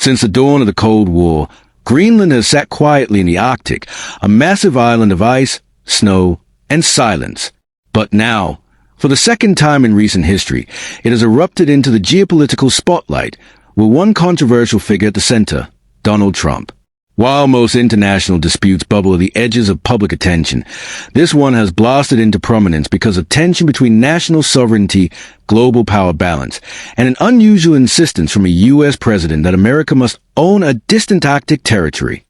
Since the dawn of the Cold War, Greenland has sat quietly in the Arctic, a massive island of ice, snow, and silence. But now, for the second time in recent history, it has erupted into the geopolitical spotlight, with one controversial figure at the center, Donald Trump. While most international disputes bubble at the edges of public attention, this one has blasted into prominence because of tension between national sovereignty, global power balance, and an unusual insistence from a U.S. president that America must own a distant Arctic territory.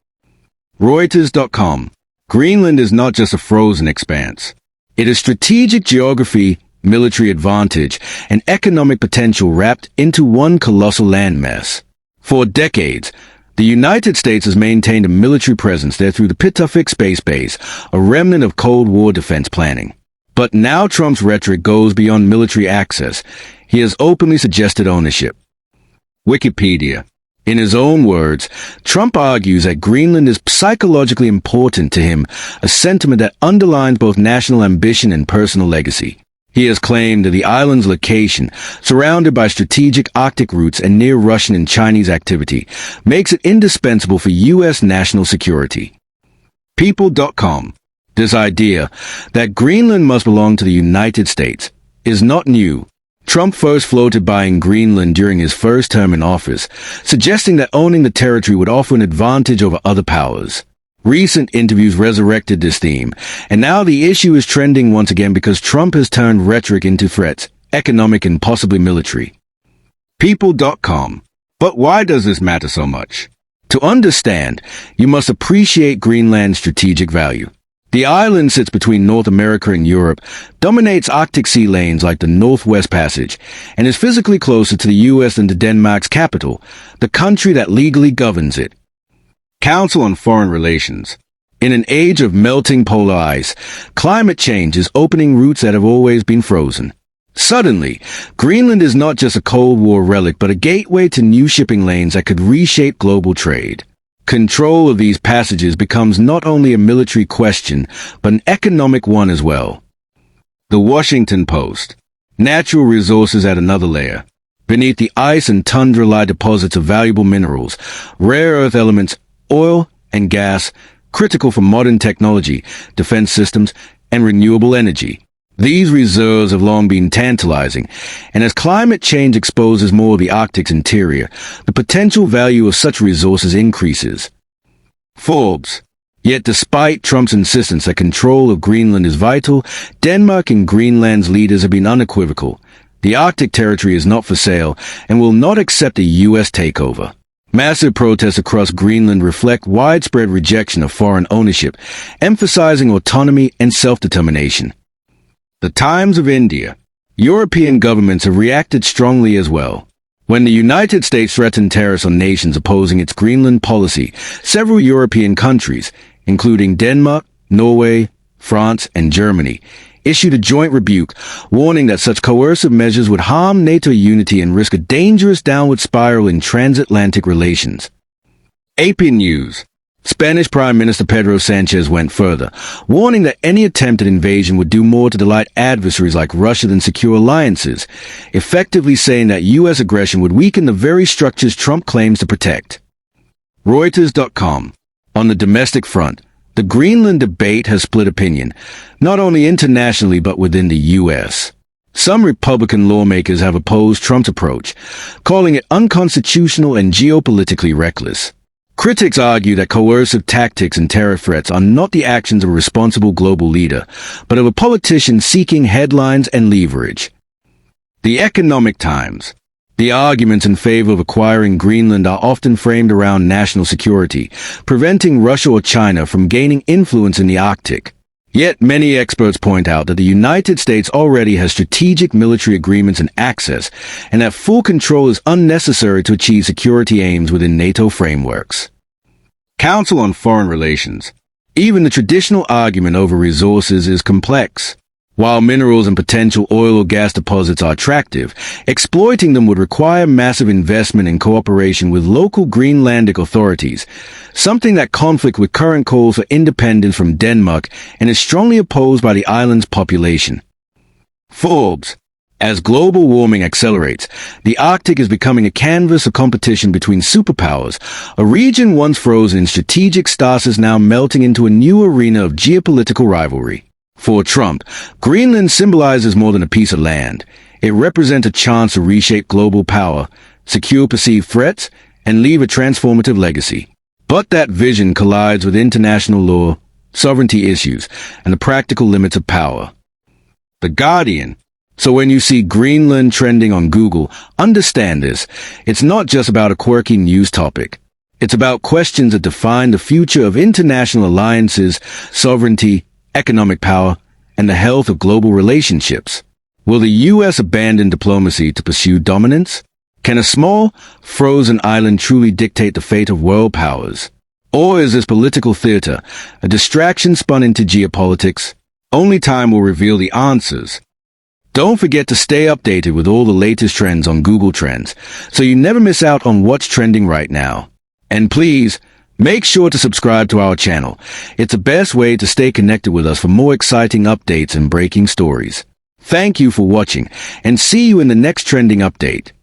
Reuters.com. Greenland is not just a frozen expanse. It is strategic geography, military advantage, and economic potential wrapped into one colossal landmass. For decades, the United States has maintained a military presence there through the Pitufik Space Base, a remnant of Cold War defense planning. But now Trump's rhetoric goes beyond military access. He has openly suggested ownership. Wikipedia. In his own words, Trump argues that Greenland is psychologically important to him, a sentiment that underlines both national ambition and personal legacy. He has claimed that the island's location, surrounded by strategic Arctic routes and near Russian and Chinese activity, makes it indispensable for U.S. national security. People.com. This idea that Greenland must belong to the United States is not new. Trump first floated buying Greenland during his first term in office, suggesting that owning the territory would offer an advantage over other powers. Recent interviews resurrected this theme, and now the issue is trending once again because Trump has turned rhetoric into threats, economic and possibly military. People.com. But why does this matter so much? To understand, you must appreciate Greenland's strategic value. The island sits between North America and Europe, dominates Arctic sea lanes like the Northwest Passage, and is physically closer to the U.S. than to Denmark's capital, the country that legally governs it. Council on Foreign Relations. In an age of melting polar ice, climate change is opening routes that have always been frozen. Suddenly, Greenland is not just a Cold War relic but a gateway to new shipping lanes that could reshape global trade. Control of these passages becomes not only a military question, but an economic one as well. The Washington Post. Natural resources add another layer. Beneath the ice and tundra lie deposits of valuable minerals, rare earth elements, oil and gas, critical for modern technology, defense systems, and renewable energy. These reserves have long been tantalizing, and as climate change exposes more of the Arctic's interior, the potential value of such resources increases. Forbes. Yet despite Trump's insistence that control of Greenland is vital, Denmark and Greenland's leaders have been unequivocal. The Arctic territory is not for sale and will not accept a U.S. takeover. Massive protests across Greenland reflect widespread rejection of foreign ownership, emphasizing autonomy and self-determination. The Times of India. European governments have reacted strongly as well. When the United States threatened tariffs on nations opposing its Greenland policy, several European countries, including Denmark, Norway, France, and Germany, issued a joint rebuke, warning that such coercive measures would harm NATO unity and risk a dangerous downward spiral in transatlantic relations. AP News. Spanish Prime Minister Pedro Sanchez went further, warning that any attempt at invasion would do more to delight adversaries like Russia than secure alliances, effectively saying that U.S. aggression would weaken the very structures Trump claims to protect. Reuters.com. On the domestic front, the Greenland debate has split opinion, not only internationally but within the U.S. Some Republican lawmakers have opposed Trump's approach, calling it unconstitutional and geopolitically reckless. Critics argue that coercive tactics and tariff threats are not the actions of a responsible global leader, but of a politician seeking headlines and leverage. The Economic Times. The arguments in favor of acquiring Greenland are often framed around national security, preventing Russia or China from gaining influence in the Arctic. Yet many experts point out that the United States already has strategic military agreements and access, and that full control is unnecessary to achieve security aims within NATO frameworks. Council on Foreign Relations. Even the traditional argument over resources is complex. While minerals and potential oil or gas deposits are attractive, exploiting them would require massive investment and cooperation with local Greenlandic authorities, something that conflicts with current calls for independence from Denmark and is strongly opposed by the island's population. Forbes. As global warming accelerates, the Arctic is becoming a canvas of competition between superpowers. A region once frozen in strategic stasis is now melting into a new arena of geopolitical rivalry. For Trump, Greenland symbolizes more than a piece of land. It represents a chance to reshape global power, secure perceived threats, and leave a transformative legacy. But that vision collides with international law, sovereignty issues, and the practical limits of power. The Guardian. So when you see Greenland trending on Google, understand this. It's not just about a quirky news topic. It's about questions that define the future of international alliances, sovereignty, economic power, and the health of global relationships. Will the U.S. abandon diplomacy to pursue dominance? Can a small, frozen island truly dictate the fate of world powers? Or is this political theater a distraction spun into geopolitics? Only time will reveal the answers. Don't forget to stay updated with all the latest trends on Google Trends, so you never miss out on what's trending right now. And please, make sure to subscribe to our channel. It's the best way to stay connected with us for more exciting updates and breaking stories. Thank you for watching, and see you in the next trending update.